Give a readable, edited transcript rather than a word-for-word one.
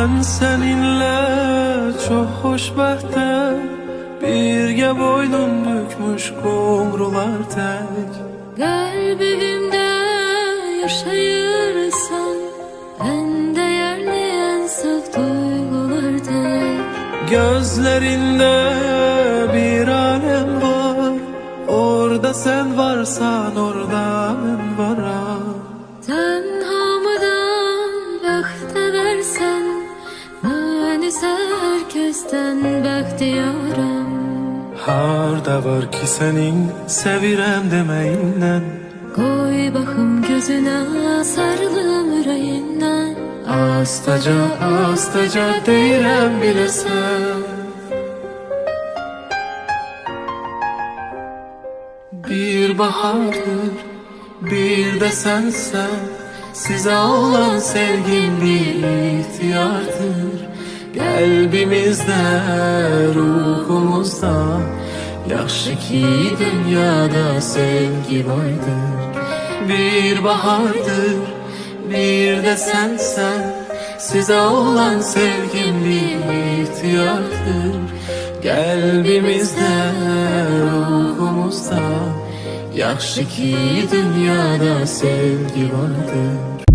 Ben seninle çok xoşbəxtəm, birgə boynun bükmüş qumrular tək. Kalbimde yaşayırsan, en değerli en saf duygular tek. Gözlerinde bir alem var, orada sen varsan orada ben varım. Tenhamıdan bəxtə versən, mən isə hər kəsdən bəxtiyaram. Harda var ki senin sevirəm demeyinden, Koy baxım gözünə, sarılım ürəyindən. astaca astaca deyirəm biləsən. Bir bahardır, bir de sensen, size olan sevgim bir ihtiyardır. Kalbimizde, ruhumuzda, yaxşı ki dünyada sevgi vardır. Bir bahardır, bir de sensen, size olan sevgim bir ihtiyardır. Kalbimizde, ruhumuzda, yaxşı ki dünyada sevgi vardır.